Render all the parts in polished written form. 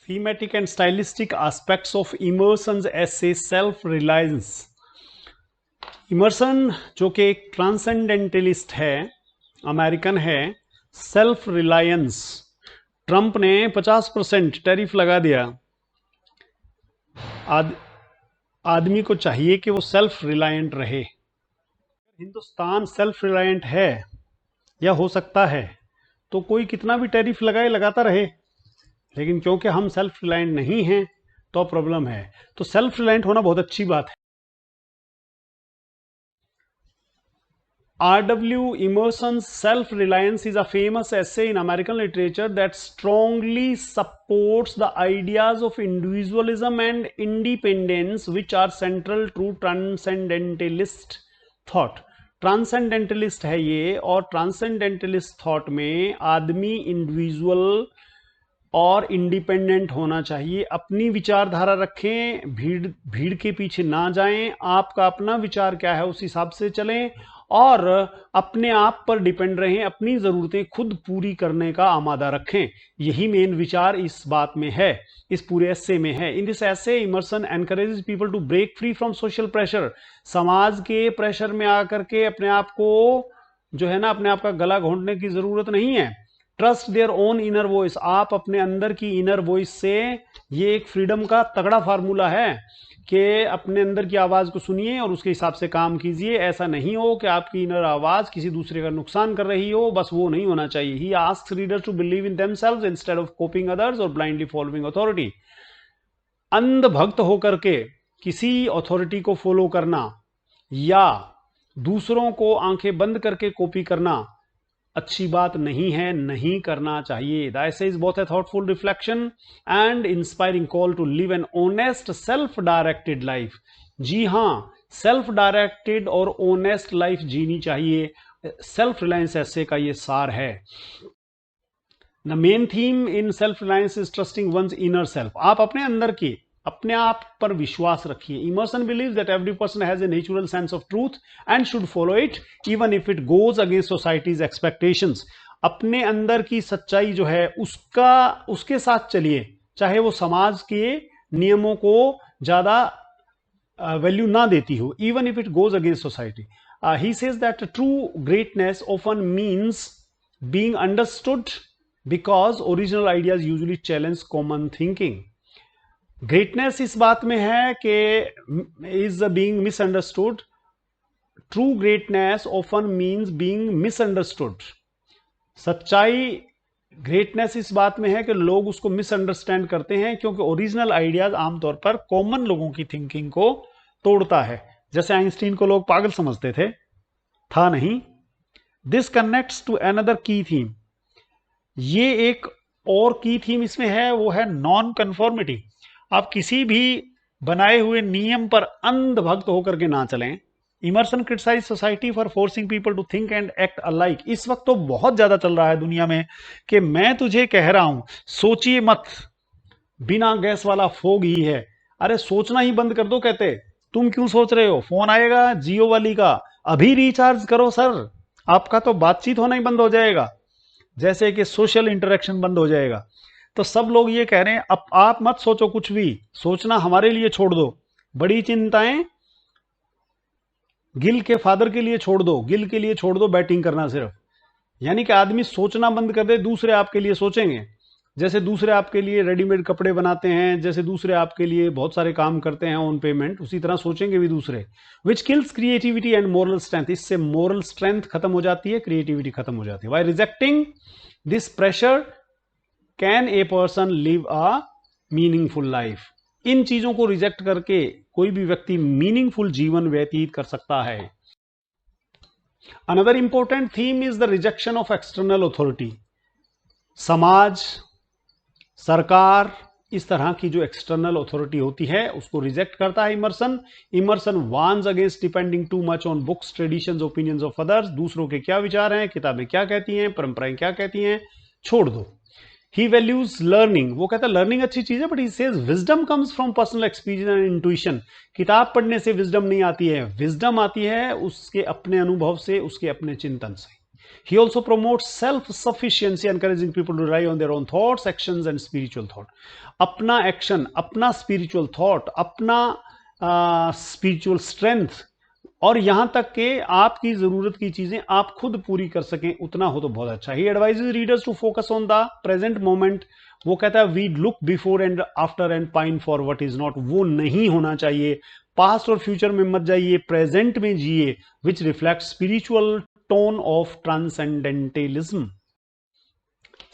Thematic and stylistic aspects of Emerson's essay Self-Reliance. Emerson जो कि एक ट्रांसेंडेंटलिस्ट है, अमेरिकन है. सेल्फ रिलायंस, ट्रंप ने 50% टैरिफ लगा दिया. आदमी को चाहिए कि वो सेल्फ रिलायंट रहे. हिंदुस्तान सेल्फ रिलायंट है या हो सकता है तो कोई कितना भी टैरिफ लगाए लगाता रहे, लेकिन क्योंकि हम सेल्फ रिलायंट नहीं हैं तो प्रॉब्लम है. तो सेल्फ रिलायंट होना बहुत अच्छी बात है. R.W. Emerson's Self-Reliance is a famous essay in American literature that strongly supports the ideas of individualism and independence which are central to transcendentalist thought. Transcendentalist है ये, और ट्रांसेंडेंटलिस्ट थॉट में आदमी इंडिविजुअल और इंडिपेंडेंट होना चाहिए. अपनी विचारधारा रखें, भीड़ के पीछे ना जाएं, आपका अपना विचार क्या है उस हिसाब से चलें और अपने आप पर डिपेंड रहें, अपनी ज़रूरतें खुद पूरी करने का आमादा रखें. यही मेन विचार इस बात में है, इस पूरे एस्से में है. In this essay Emerson encourages people to break free from social pressure. समाज के प्रेशर में आकर के अपने आप को जो है ना, अपने आप का गला घोंटने की ज़रूरत नहीं है. Trust their own inner voice. आप अपने अंदर की इनर वॉइस से, ये एक फ्रीडम का तगड़ा फार्मूला है कि अपने अंदर की आवाज़ को सुनिए और उसके हिसाब से काम कीजिए. ऐसा नहीं हो कि आपकी इनर आवाज़ किसी दूसरे का नुकसान कर रही हो, बस वो नहीं होना चाहिए. He asks readers to believe in themselves instead of copying others और ब्लाइंडली फॉलोइंग अथॉरिटी. अंध भक्त होकर के किसी अथॉरिटी को फॉलो करना या दूसरों को आंखें बंद करके कॉपी करना अच्छी बात नहीं है, नहीं करना चाहिए. The essay is both a thoughtful reflection and inspiring call to live an honest self directed life. जी हाँ, सेल्फ डायरेक्टेड और ऑनेस्ट लाइफ जीनी चाहिए. सेल्फ रिलायंस एसे का ये सार है. The main theme in self reliance is trusting one's inner self. आप अपने अंदर की, अपने आप पर विश्वास रखिए. Emerson believes that every person has a natural sense of truth and should follow it even if it goes against societies expectations. अपने अंदर की सच्चाई जो है उसके साथ चलिए, चाहे वो समाज के नियमों को ज्यादा वैल्यू ना देती हो. Even if it goes against society. He says that true greatness often means being understood because original ideas usually challenge common thinking. Greatness इस बात में है कि is being misunderstood. True greatness often means being misunderstood. सच्चाई, greatness इस बात में है कि लोग उसको मिसअंडरस्टैंड करते हैं क्योंकि ओरिजिनल आइडियाज आमतौर पर कॉमन लोगों की थिंकिंग को तोड़ता है. जैसे आइंस्टीन को लोग पागल समझते थे, था नहीं. दिस कनेक्ट्स टू अनदर की थीम. ये एक और की थीम इसमें है, वो है नॉन कन्फॉर्मिटी. आप किसी भी बनाए हुए नियम पर अंधभक्त होकर के ना चलें. Emerson criticize society for forcing people to think and act alike. इस वक्त तो बहुत ज्यादा चल रहा है दुनिया में कि मैं तुझे कह रहा हूं सोचिए मत, बिना गैस वाला फोग ही है. अरे सोचना ही बंद कर दो. कहते तुम क्यों सोच रहे हो, फोन आएगा जियो वाली का, अभी रिचार्ज करो सर, आपका तो बातचीत होना ही बंद हो जाएगा, जैसे कि सोशल इंटरेक्शन बंद हो जाएगा. तो सब लोग ये कह रहे हैं अब आप मत सोचो, कुछ भी सोचना हमारे लिए छोड़ दो. बड़ी चिंताएं गिल के फादर के लिए छोड़ दो, गिल के लिए छोड़ दो बैटिंग करना सिर्फ. यानी कि आदमी सोचना बंद कर दे, दूसरे आपके लिए सोचेंगे. जैसे दूसरे आपके लिए रेडीमेड कपड़े बनाते हैं, जैसे दूसरे आपके लिए बहुत सारे काम करते हैं ऑन पेमेंट, उसी तरह सोचेंगे भी दूसरे. Which kills creativity and moral strength. इससे मोरल स्ट्रेंथ खत्म हो जाती है, क्रिएटिविटी खत्म हो जाती है. By rejecting this pressure can a person live a meaningful life. इन चीजों को रिजेक्ट करके कोई भी व्यक्ति मीनिंगफुल जीवन व्यतीत कर सकता है. Another important theme is the rejection of external authority. समाज, सरकार, इस तरह की जो एक्सटर्नल अथॉरिटी होती है उसको रिजेक्ट करता है Emerson. Emerson warns against depending too much on books, traditions, opinions of others. दूसरों के क्या विचार हैं, किताबें क्या कहती हैं, परंपराएं क्या कहती हैं, छोड़ दो. He values learning. वो कहता है लर्निंग अच्छी चीज है, but he says wisdom comes from personal experience and intuition. किताब पढ़ने से विजडम नहीं आती है, विजडम आती है उसके अपने अनुभव से, उसके अपने चिंतन से. He also promotes self-sufficiency, encouraging people to rely on their own thoughts, actions, and spiritual thought. अपना एक्शन, अपना स्पिरिचुअल थॉट, अपना स्पिरिचुअल स्ट्रेंथ, और यहां तक कि आपकी जरूरत की चीजें आप खुद पूरी कर सकें, उतना हो तो बहुत अच्छा. He advises readers to focus on the present moment. वो कहता है we look before and after and pine for what is not. वो नहीं होना चाहिए. पास्ट और फ्यूचर में मत जाइए, प्रेजेंट में जिए, which reflect spiritual tone of transcendentalism.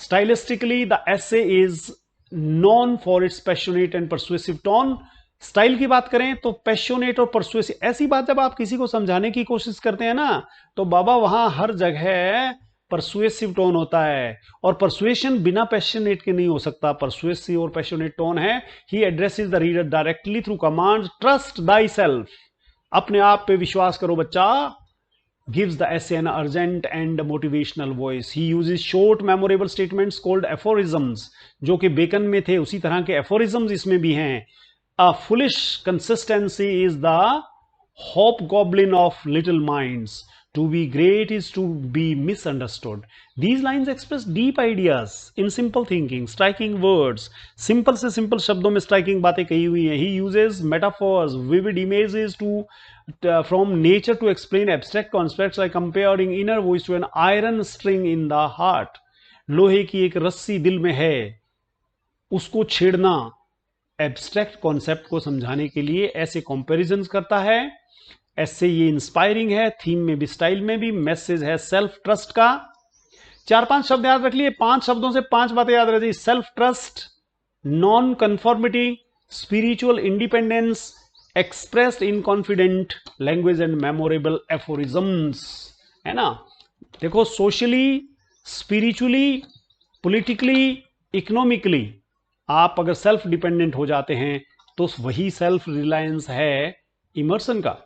Stylistically, the essay is known for its passionate and persuasive tone. Style की बात करें तो पैशनेट और परसुएसिव, ऐसी बात जब आप किसी को समझाने की कोशिश करते हैं ना, तो बाबा वहां हर जगह परसुएसिव टोन होता है. और परसुएशन बिना पैशनेट के नहीं हो सकता. परसुएसिव और पैशनेट टोन है. He addresses the reader directly through command. Trust thyself, अपने आप पे विश्वास करो बच्चा. Gives the essay an urgent and motivational voice. He uses short memorable statements called aphorisms, जो कि बेकन में थे, उसी तरह के aphorisms इसमें भी हैं. A foolish consistency is the hobgoblin of little minds. To be great is to be misunderstood. These lines express deep ideas in simple thinking, striking words. Simple से simple शब्दों में striking बातें कही हुई हैं. He uses metaphors, vivid images from nature to explain abstract concepts, like comparing inner voice to an iron string in the heart. लोहे की एक रस्सी दिल में है, उसको छेड़ना एब्स्ट्रैक्ट कॉन्सेप्ट को समझाने के लिए ऐसे कंपैरिजंस करता है. ऐसे ये इंस्पायरिंग है, थीम में भी, स्टाइल में भी. मैसेज है सेल्फ ट्रस्ट का. 4-5 शब्द याद रख लिए. 5 शब्दों से 5 बातें याद रह जाए. Self trust, non conformity, spiritual independence, expressed in confident language and memorable aphorisms. है ना. देखो, सोशली, स्पिरिचुअली, पॉलिटिकली, इकोनॉमिकली आप अगर सेल्फ डिपेंडेंट हो जाते हैं तो वही सेल्फ रिलायंस है इमर्सन का.